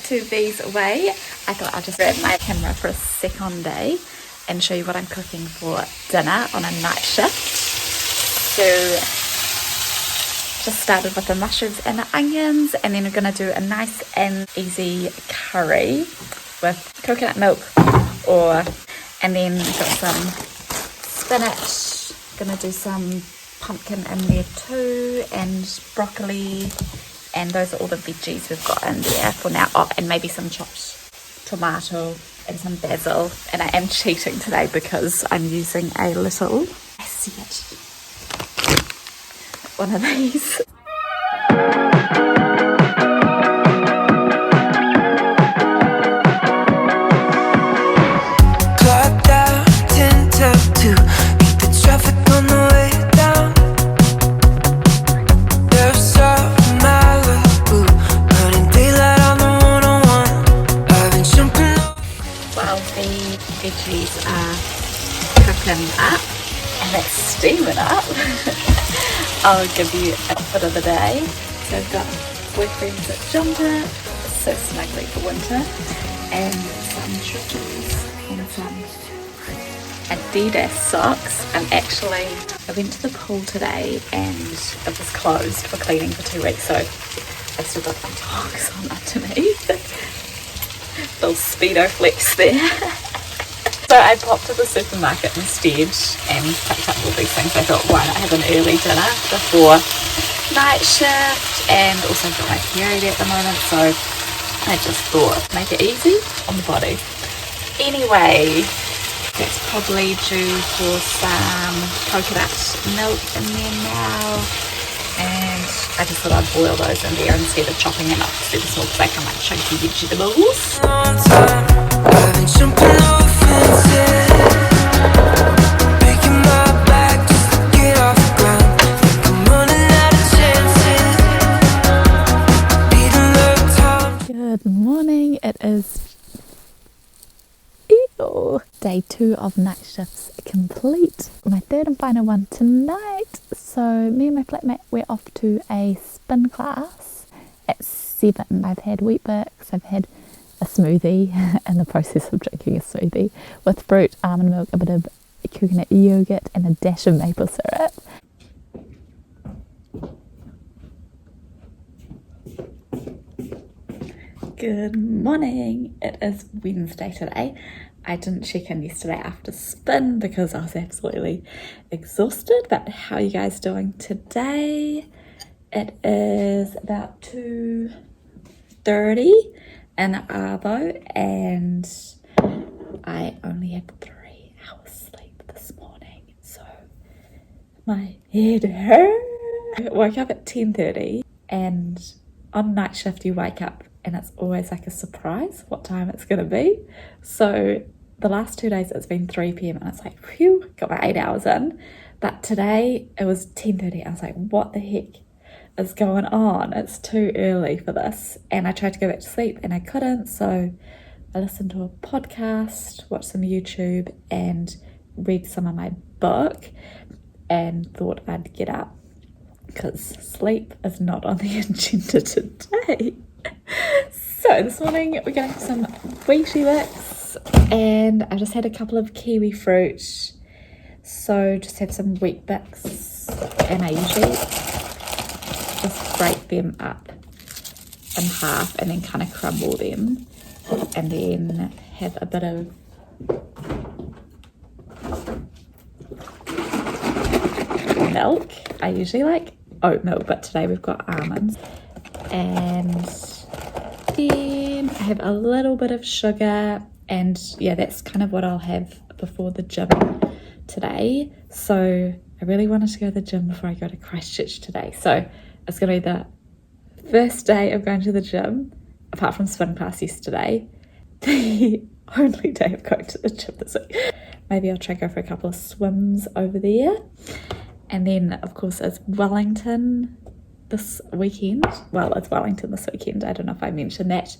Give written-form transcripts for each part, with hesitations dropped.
to these away, I thought I'll just grab my camera for a second day and show you what I'm cooking for dinner on a night shift. So just started with the mushrooms and the onions, and then we're going to do a nice and easy curry with coconut milk, and then got some spinach, gonna do some pumpkin in there too, and broccoli, and those are all the veggies we've got in there for now. Oh, and maybe some chopped tomato and some basil. And I am cheating today because I'm using a little, I see it, one of these. Veggies are cooking up and it's steaming up. I'll give you a bit of the day. So I've got boyfriend's jumper, so snuggly for winter, and some shorties and some Adidas socks. I went to the pool today and it was closed for cleaning for 2 weeks, so I've still got my socks on underneath. Little speedo flex there. So I popped to the supermarket instead and picked up all these things. I thought, why not have an early dinner before night shift, and also I've got my period at the moment, so I just thought make it easy on the body. Anyway, that's probably due for some coconut milk in there now, and I just thought I'd boil those in there instead of chopping them up super small because they come like chunky vegetables. Good morning, it is day 2 of night shifts complete. My third and final one tonight. So me and my flatmate, we're off to a spin class at 7. I've had Weet-Bix, I've had a smoothie, in the process of drinking a smoothie with fruit, almond milk, a bit of coconut yogurt and a dash of maple syrup. Good morning, it is Wednesday today. I didn't check in yesterday after spin because I was absolutely exhausted, but how are you guys doing today? It is about 2:30 in Arvo, and I only had 3 hours sleep this morning, so my head hurt. I woke up at 10:30, and on night shift you wake up and it's always like a surprise what time it's going to be. So the last 2 days it's been 3 p.m. and it's like, phew, got my 8 hours in. But today it was 10:30. I was like, what the heck is going on? It's too early for this. And I tried to go back to sleep and I couldn't. So I listened to a podcast, watched some YouTube, and read some of my book and thought I'd get up because sleep is not on the agenda today. So this morning we're going to have some Weet-Bix, and I just had a couple of kiwi fruit, so just have some Weet-Bix, and I usually just break them up in half and then kind of crumble them, and then have a bit of milk. I usually like oat milk, but today we've got almonds, and then I have a little bit of sugar, and yeah, that's kind of what I'll have before the gym today. So I really wanted to go to the gym before I go to Christchurch today, so it's going to be the first day of going to the gym, apart from spin class yesterday, the only day of going to the gym this week. Maybe I'll try to go for a couple of swims over there, and then of course it's Wellington this weekend. Well, it's Wellington this weekend, I don't know if I mentioned that,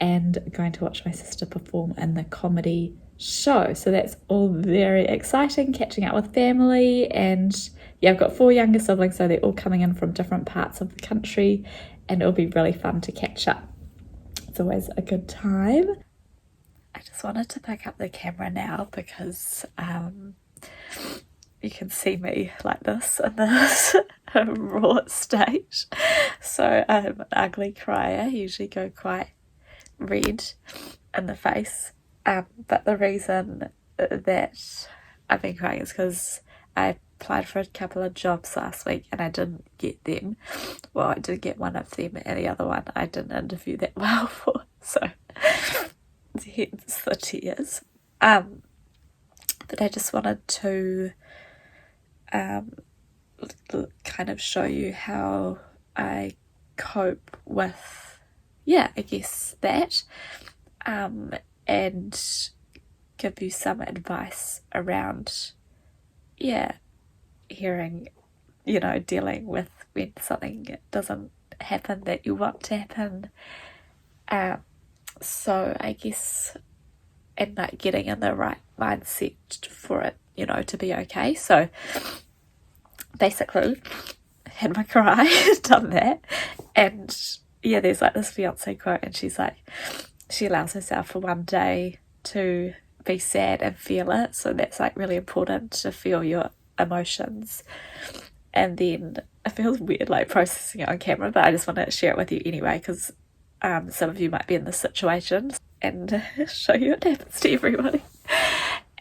and going to watch my sister perform in the comedy show, so that's all very exciting. Catching up with family, and yeah, I've got 4 younger siblings, so they're all coming in from different parts of the country, and it'll be really fun to catch up It's always a good time. I just wanted to pick up the camera now because you can see me like this in this raw state. So I'm an ugly crier. I usually go quite red in the face. But the reason that I've been crying is because I applied for a couple of jobs last week and I didn't get them. Well, I did get one of them and the other one I didn't interview that well for. So hence the tears. But I just wanted to kind of show you how I cope with, I guess that, and give you some advice around, hearing, dealing with when something doesn't happen that you want to happen. So I guess, and like getting in the right mindset for it, to be okay. So basically, had my cry, done that, and there's like this fiance quote, and she's like, she allows herself for one day to be sad and feel it. So that's like really important to feel your emotions. And then it feels weird like processing it on camera, but I just want to share it with you anyway, because some of you might be in this situation, and show you what happens to everybody.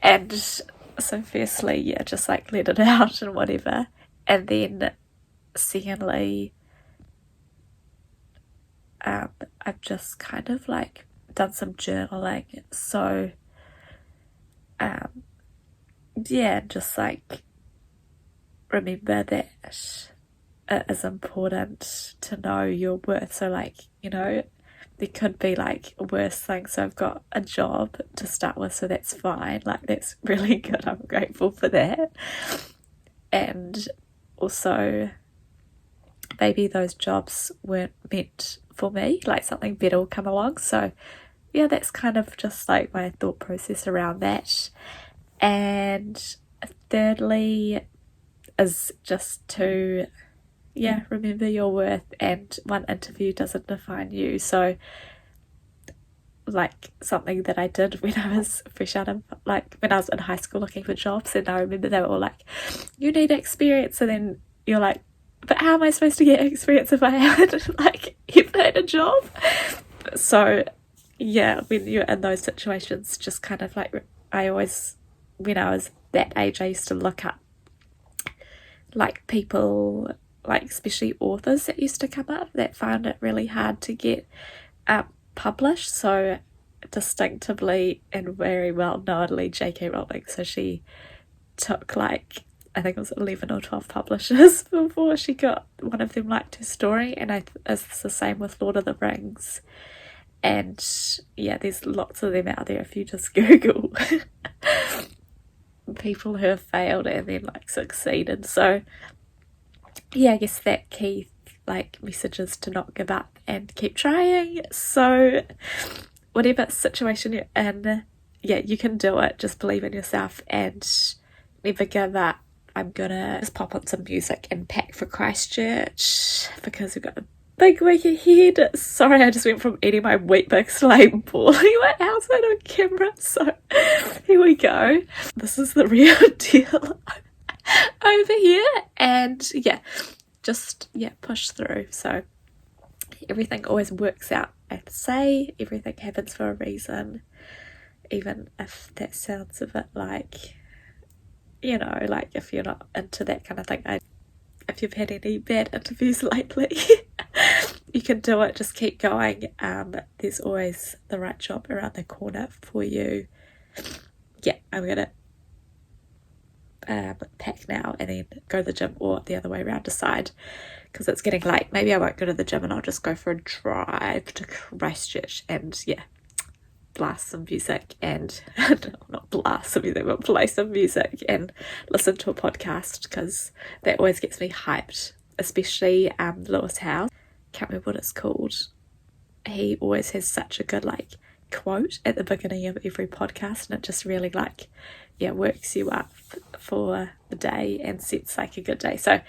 And so firstly, just like let it out and whatever. And then secondly, I've just kind of like done some journaling. So just like remember that it is important to know your worth. So like, there could be like worse things. So I've got a job to start with, so that's fine. Like that's really good. I'm grateful for that. And also maybe those jobs weren't meant for me, like something better will come along. So that's kind of just like my thought process around that. And thirdly is just to remember your worth, and one interview doesn't define you. So like something that I did when I was fresh out of, like when I was in high school looking for jobs, and I remember they were all like, you need experience, and then you're like, but how am I supposed to get experience if I haven't like ever had a job? So when you're in those situations, just kind of like, I always, when I was that age, I used to look up like people, like especially authors that used to come up that found it really hard to get published. So distinctively and very well knowingly J.K. Rowling. So she took like, I think it was 11 or 12 publishers before she got one of them liked her story. And it's the same with Lord of the Rings. And there's lots of them out there if you just Google people who have failed and then like succeeded. So I guess that key like message is to not give up and keep trying. So whatever situation you're in, you can do it. Just believe in yourself and never give up. I'm gonna just pop on some music and pack for Christchurch because we've got a big week ahead. Sorry, I just went from eating my Weet-Bix to like boiling my house out on camera. So here we go. This is the real deal over here. And just push through. So everything always works out. I have to say, everything happens for a reason, even if that sounds a bit like, like if you're not into that kind of thing. If you've had any bad interviews lately, you can do it. Just keep going. There's always the right job around the corner for you. I'm gonna pack now and then go to the gym, or the other way around, decide, because it's getting late. Maybe I won't go to the gym and I'll just go for a drive to Christchurch and blast some music and not blast some music, but play some music and listen to a podcast, because that always gets me hyped, especially Lewis House. Can't remember what it's called. He always has such a good like quote at the beginning of every podcast, and it just really like works you up for the day and sets like a good day. So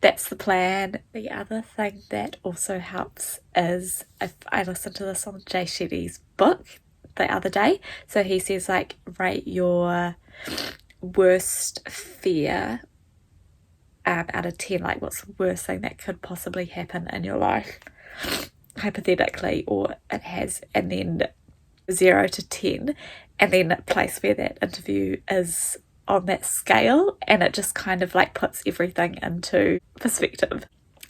that's the plan. The other thing that also helps is if I listened to this on Jay Shetty's book the other day. So he says, like, rate your worst fear out of 10. Like, what's the worst thing that could possibly happen in your life, hypothetically, or it has, and then 0 to 10, and then place where that interview is on that scale, and it just kind of like puts everything into perspective.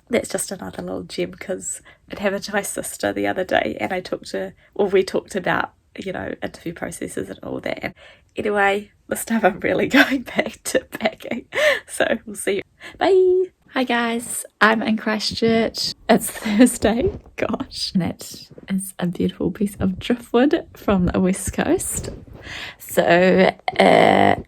That's just another little gem, because it happened to my sister the other day, and we talked about, you know, interview processes and all that. And anyway, this time I'm really going back to packing, so we'll see you. Bye. Hi guys, I'm in Christchurch. It's Thursday, gosh, and that is a beautiful piece of driftwood from the west coast. So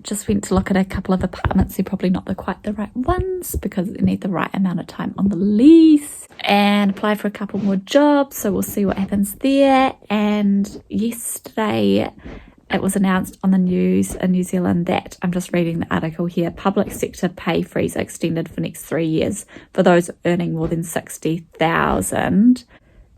just went to look at a couple of apartments. They're probably not quite the right ones because they need the right amount of time on the lease, and apply for a couple more jobs, so we'll see what happens there. And yesterday it was announced on the news in New Zealand that, I'm just reading the article here, public sector pay freeze extended for next 3 years for those earning more than 60,000.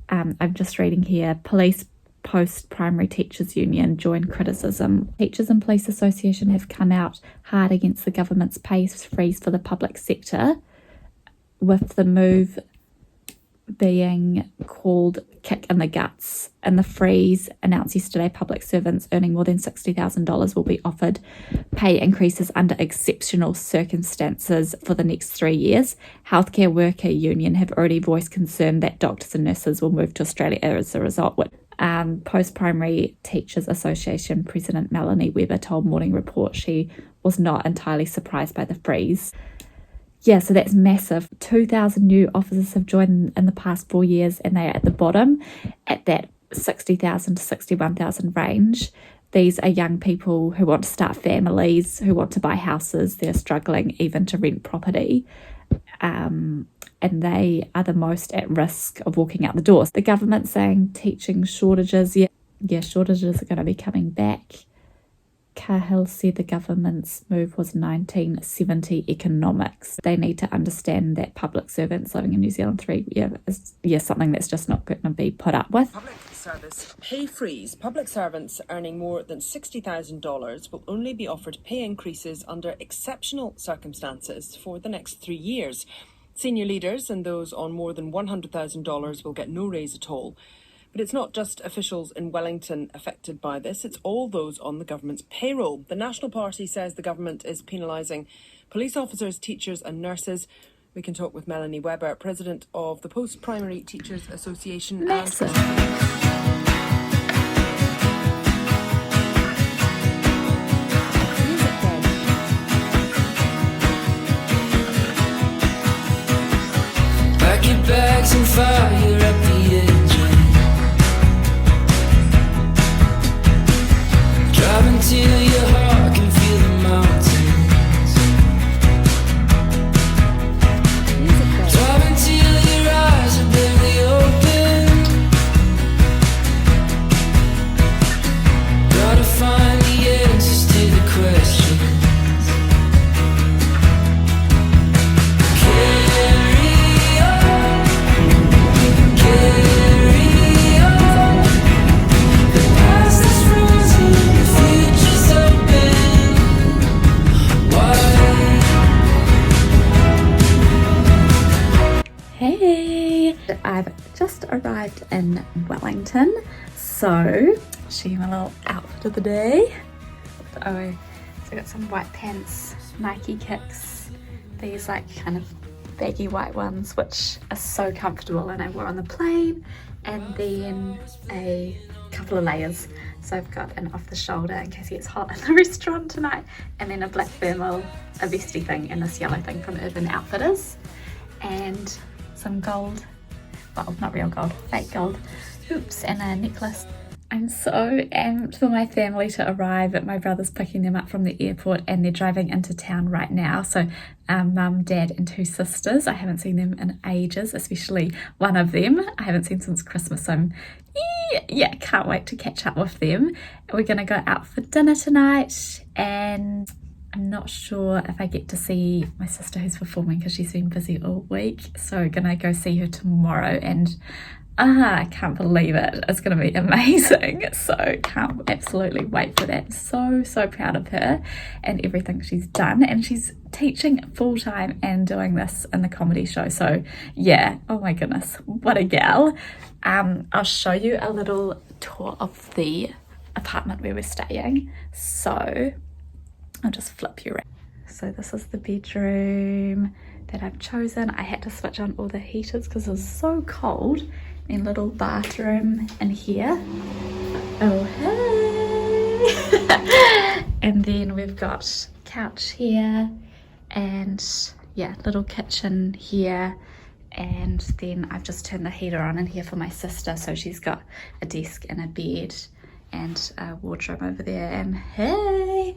I'm just reading here, police post-primary teachers union join criticism. Teachers and Police Association have come out hard against the government's pay freeze for the public sector, with the move being called kick in the guts. In the freeze announced yesterday, public servants earning more than $60,000 will be offered pay increases under exceptional circumstances for the next 3 years. Healthcare Worker Union have already voiced concern that doctors and nurses will move to Australia as a result. Post-Primary Teachers Association President Melanie Webber told Morning Report she was not entirely surprised by the freeze. Yeah, so that's massive. 2,000 new officers have joined in the past 4 years, and they are at the bottom at that 60,000 to 61,000 range. These are young people who want to start families, who want to buy houses. They're struggling even to rent property. And they are the most at risk of walking out the doors. The government saying teaching shortages, shortages are going to be coming back. Cahill said the government's move was 1970 economics. They need to understand that public servants living in New Zealand 3 is something that's just not going to be put up with. Public service pay freeze. Public servants earning more than $60,000 will only be offered pay increases under exceptional circumstances for the next 3 years. Senior leaders and those on more than $100,000 will get no raise at all. But it's not just officials in Wellington affected by this, it's all those on the government's payroll. The National Party says the government is penalising police officers, teachers and nurses. We can talk with Melanie Webber, President of the Post-Primary Teachers Association. Massive. Pack your bags and fire up the engine. Drive until your heart can feel the mountains. Drive until your eyes are barely open. Gotta find the answers to the questions. Carry on, carry on. The past is frozen, the future's open. Why? Hey, I've just arrived in Wellington, so show you my little outfit of the day. So I got some white pants, Nike kicks, these like kind of baggy white ones which are so comfortable and I wore on the plane, and then a couple of layers. So I've got an off the shoulder in case it gets hot in the restaurant tonight, and then a black thermal, a vesty thing, and this yellow thing from Urban Outfitters, and some gold, well not real gold, fake gold hoops and a necklace. I'm so amped for my family to arrive. My brother's picking them up from the airport and they're driving into town right now. So mum, dad and 2 sisters. I haven't seen them in ages, especially one of them. I haven't seen since Christmas. So I'm, can't wait to catch up with them. We're going to go out for dinner tonight, and I'm not sure if I get to see my sister who's performing because she's been busy all week. So gonna go see her tomorrow, and I can't believe it. It's gonna be amazing. So can't absolutely wait for that. So proud of her and everything she's done. And she's teaching full time and doing this in the comedy show. So yeah, oh my goodness, what a gal. I'll show you a little tour of the apartment where we're staying. So I'll just flip you around. So this is the bedroom that I've chosen. I had to switch on all the heaters because it was so cold. And little bathroom in here. Oh hey! And then we've got couch here, and yeah, little kitchen here. And then I've just turned the heater on in here for my sister, so she's got a desk and a bed and a wardrobe over there. And hey,